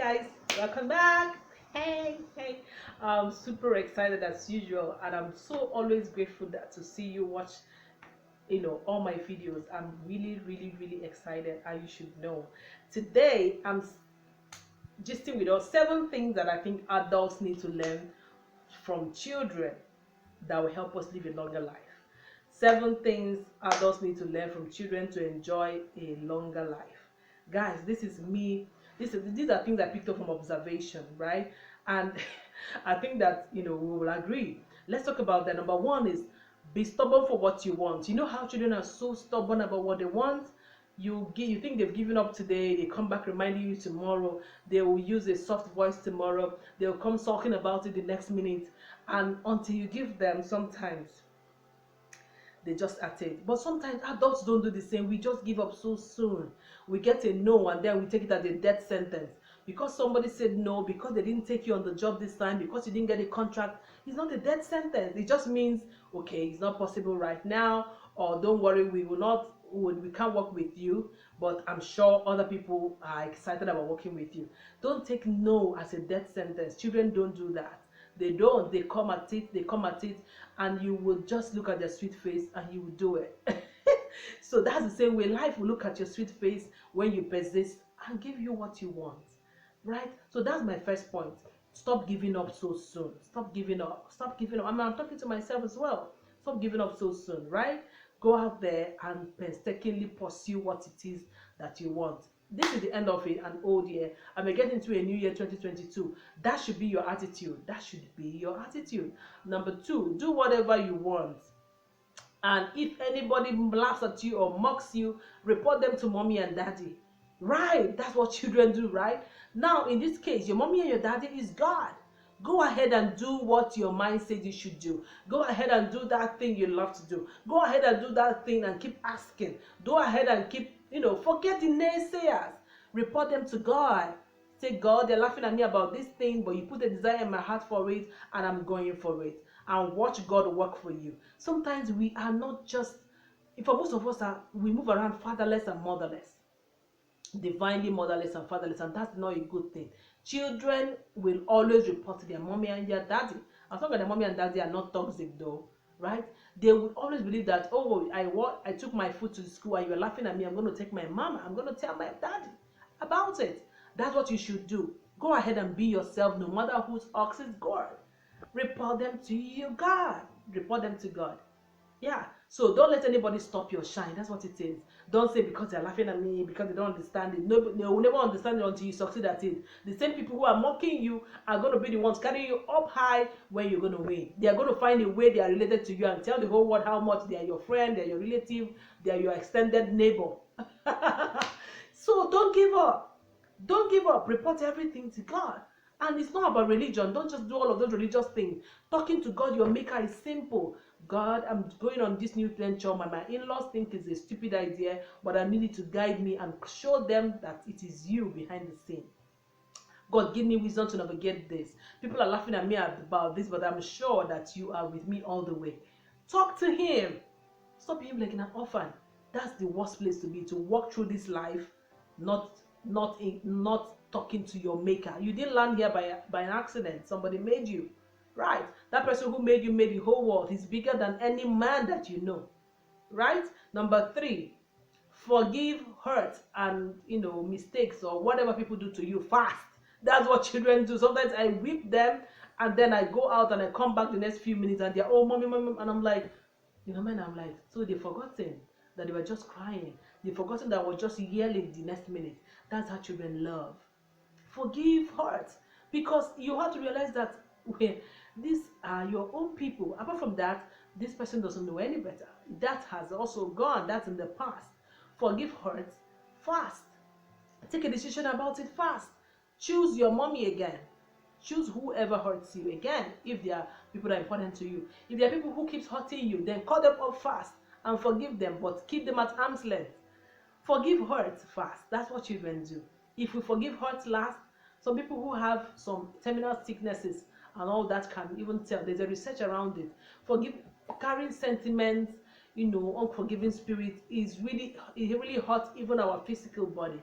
guys, welcome back. Hey, I'm super excited as usual, and I'm so always grateful that to see you watch all my videos. I'm really excited, and you should know today I'm gisting with us 7 things that I think adults need to learn from children that will help us live a longer life. 7 things adults need to learn from children to enjoy a longer life. Guys, this is me. These are things I picked up from observation, right? And I think that we will agree. Let's talk about that. Number one is be stubborn for what you want. You know how children are so stubborn about what they want? You think they've given up today, they come back reminding you tomorrow, they will use a soft voice tomorrow, they'll come talking about it the next minute, and until you give them, sometimes they just at it. But sometimes adults don't do the same. We just give up so soon. We get a no and then we take it as a death sentence. Because somebody said no, because they didn't take you on the job this time, because you didn't get a contract, it's not a death sentence. It just means, okay, it's not possible right now, or don't worry, we can't work with you, but I'm sure other people are excited about working with you. Don't take no as a death sentence. Children don't do that. They don't. They come at it, and you will just look at their sweet face and you will do it. So that's the same way life will look at your sweet face when you persist and give you what you want, right? So that's my first point. Stop giving up so soon. Stop giving up. I'm talking to myself as well. Stop giving up so soon, right? Go out there and painstakingly pursue what it is that you want. This is the end of an old year, and we're getting into a new year, 2022. That should be your attitude. Number two, do whatever you want. And if anybody laughs at you or mocks you, report them to mommy and daddy. Right? That's what children do, right? Now, in this case, your mommy and your daddy is God. Go ahead and do what your mind says you should do. Go ahead and do that thing you love to do. Go ahead and do that thing and keep asking. Go ahead and keep, forget the naysayers. Report them to God. Say, God, they're laughing at me about this thing, but you put a desire in my heart for it, and I'm going for it. And watch God work for you. Sometimes we are not just, for most of us, we move around fatherless and motherless. Divinely motherless and fatherless, and that's not a good thing. Children will always report to their mommy and their daddy, as long as their mommy and daddy are not toxic though, right? They will always believe that, oh, I took my food to school and you're laughing at me, I'm going to take my mama, I'm going to tell my daddy about it. That's what you should do. Go ahead and be yourself, no matter whose ox is God. Report them to you, God. Report them to God. Yeah, so don't let anybody stop your shine. That's what it is. Don't say because they're laughing at me, because they don't understand it. No, they will never understand it until you succeed at it. The same people who are mocking you are going to be the ones carrying you up high when you're going to win. They are going to find a way they are related to you and tell the whole world how much they are your friend, they are your relative, they are your extended neighbor. So don't give up. Don't give up. Report everything to God. And it's not about religion. Don't just do all of those religious things. Talking to God, your maker, is simple. God, I'm going on this new venture. My in-laws think it's a stupid idea, but I need you to guide me and show them that it is you behind the scene. God, give me wisdom to navigate this. People are laughing at me about this, but I'm sure that you are with me all the way. Talk to Him. Stop being like an orphan. That's the worst place to be, to walk through this life not talking to your maker. You didn't land here by an accident. Somebody made you, right? That person who made you made the whole world. He's bigger than any man that you know, right? Number 3, forgive hurt and mistakes or whatever people do to you fast. That's what children do. Sometimes I whip them and then I go out and I come back the next few minutes and they're, oh, mommy, and I'm like, man, I'm like, so they've forgotten that they were just crying. They've forgotten that I was just yelling the next minute. That's how children love. Forgive hurt, because you have to realize that these are your own people. Apart from that, this person doesn't know any better. That has also gone. That's in the past. Forgive hurt fast. Take a decision about it fast. Choose your mommy again. Choose whoever hurts you again. If there are people that are important to you, if there are people who keeps hurting you, then cut them off fast and forgive them, but keep them at arm's length. Forgive hurt fast. That's what children do. If we forgive hurt last, some people who have some terminal sicknesses and all that can even tell. There's a research around it. Carrying sentiments, unforgiving spirit it really hurts even our physical body.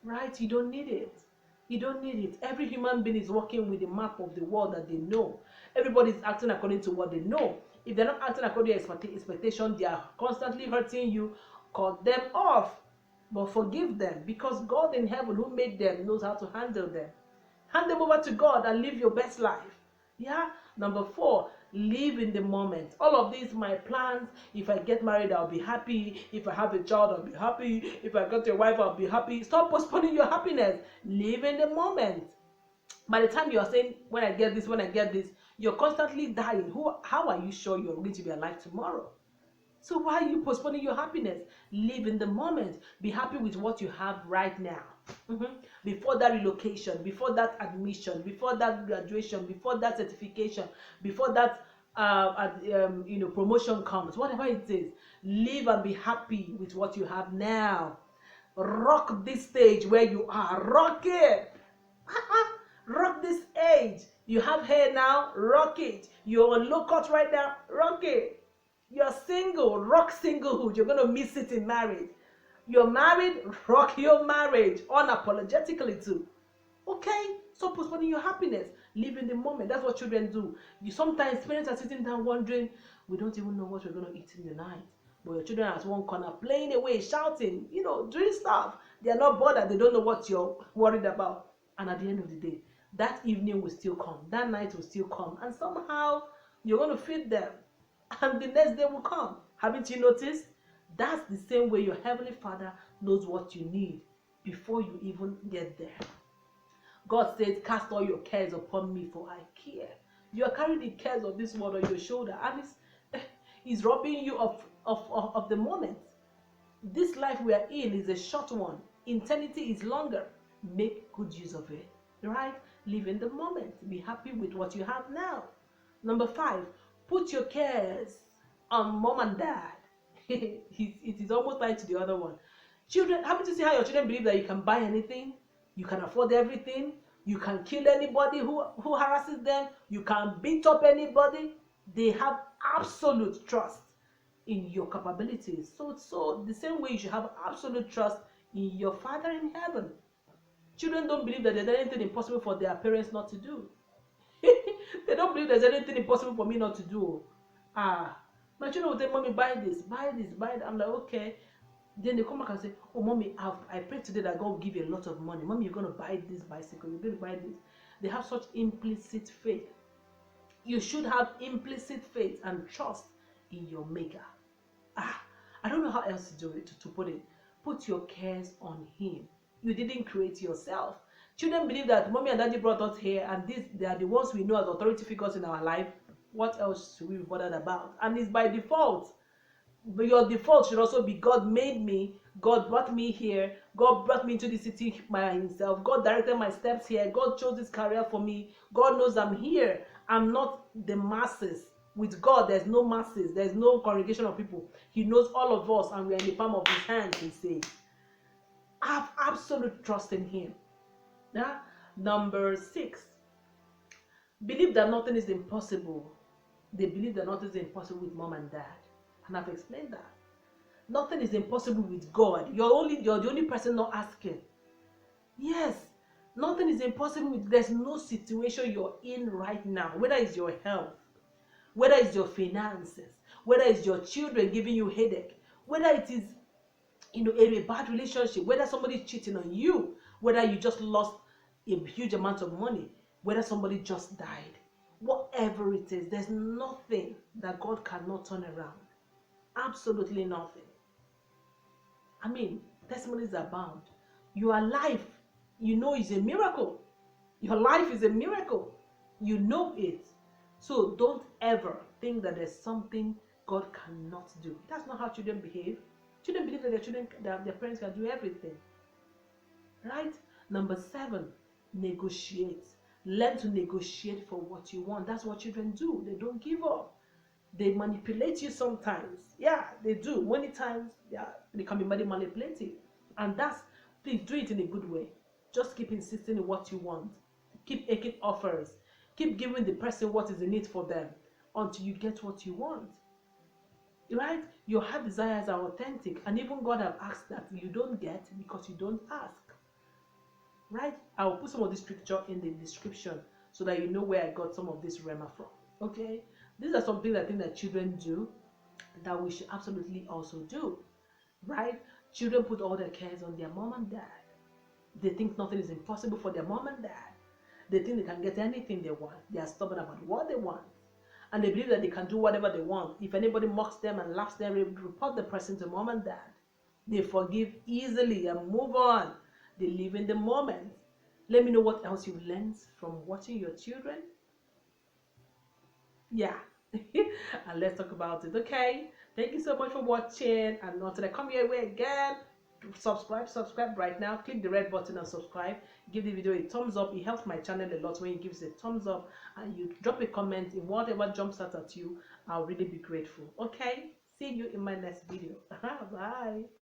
Right? You don't need it. You don't need it. Every human being is working with the map of the world that they know. Everybody is acting according to what they know. If they're not acting according to your expectation, they are constantly hurting you. Cut them off. But forgive them, because God in heaven who made them knows how to handle them. Hand them over to God and live your best life. Yeah. Number 4, live in the moment. All of these, my plans. If I get married, I'll be happy. If I have a child, I'll be happy. If I got a wife, I'll be happy. Stop postponing your happiness. Live in the moment. By the time you are saying, when I get this, you're constantly dying. How are you sure you're going to be alive tomorrow? So why are you postponing your happiness? Live in the moment. Be happy with what you have right now. Before that relocation, before that admission, before that graduation, before that certification, before that promotion comes, whatever it is, live and be happy with what you have now. Rock this stage where you are. Rock it. Rock this age. You have hair now, rock it. You're on low cut right now, rock it. You're single, rock singlehood. You're gonna miss it in marriage. You're married, rock your marriage unapologetically too. Okay? Stop postponing your happiness. Live in the moment. That's what children do. Sometimes parents are sitting down wondering, we don't even know what we're gonna eat in the night. But your children are at one corner playing away, shouting, doing stuff. They are not bothered. They don't know what you're worried about. And at the end of the day, that evening will still come. That night will still come. And somehow you're going to feed them. And the next day will come. Haven't you noticed? That's the same way your Heavenly Father knows what you need before you even get there. God says, cast all your cares upon me, for I care. You are carrying the cares of this world on your shoulder. And it's robbing you of the moment. This life we are in is a short one. Eternity is longer. Make good use of it. Right? Live in the moment. Be happy with what you have now. Number 5, put your cares on mom and dad. It is almost like to the other one. Children, happy to see how your children believe that you can buy anything, you can afford everything, you can kill anybody who harasses them, you can beat up anybody. They have absolute trust in your capabilities. So the same way you should have absolute trust in your Father in heaven. Children don't believe that there's anything impossible for their parents not to do. They don't believe there's anything impossible for me not to do. My children will say, Mommy, buy this, buy this, buy that. I'm like, okay. Then they come back and say, oh, Mommy, I prayed today that God will give you a lot of money. Mommy, you're going to buy this bicycle. You're going to buy this. They have such implicit faith. You should have implicit faith and trust in your Maker. I don't know how else to do it, to put it. Put your cares on Him. You didn't create yourself. Children believe that Mommy and Daddy brought us here, and they are the ones we know as authority figures in our life. What else should we be bothered about? And it's by default. But your default should also be, God made me, God brought me here, God brought me into the city by Himself, God directed my steps here, God chose this career for me, God knows I'm here. I'm not the masses. With God, there's no masses, there's no congregation of people. He knows all of us, and we're in the palm of His hand, He says. Have absolute trust in Him. Yeah? Number 6, believe that nothing is impossible. They believe that nothing is impossible with mom and dad. And I've explained that. Nothing is impossible with God. You're the only person not asking. Yes, nothing is impossible with. There's no situation you're in right now, whether it's your health, whether it's your finances, whether it's your children giving you headache, whether it is a bad relationship, whether somebody's cheating on you, whether you just lost a huge amount of money, whether somebody just died, whatever it is, there's nothing that God cannot turn around. Absolutely nothing. I mean, testimonies abound. Your life, is a miracle. Your life is a miracle. You know it. So don't ever think that there's something God cannot do. That's not how children behave. Children believe that their parents can do everything. Right? Number 7, negotiate. Learn to negotiate for what you want. That's what children do. They don't give up. They manipulate you sometimes. Yeah, they do. Many times, they can be manipulative. And please do it in a good way. Just keep insisting on what you want. Keep making offers. Keep giving the person what is in it for them until you get what you want. Right? Your heart desires are authentic. And even God have asked that you don't get because you don't ask. right? I will put some of this scripture in the description so that you know where I got some of this rema from. Okay, these are some things I think that children do that we should absolutely also do, right? Children put all their cares on their mom and dad. They think nothing is impossible for their mom and dad. They think they can get anything they want. They are stubborn about what they want. And they believe that they can do whatever they want. If anybody mocks them and laughs them, they report the person to mom and dad. They forgive easily and move on. They live in the moment. Let me know what else you've learned from watching your children. Yeah. And let's talk about it, okay? Thank you so much for watching. And until I come your way again, subscribe right now. Click the red button and subscribe. Give the video a thumbs up. It helps my channel a lot when you give us a thumbs up and you drop a comment in whatever jumps out at you. I'll really be grateful. Okay, see you in my next video. Bye.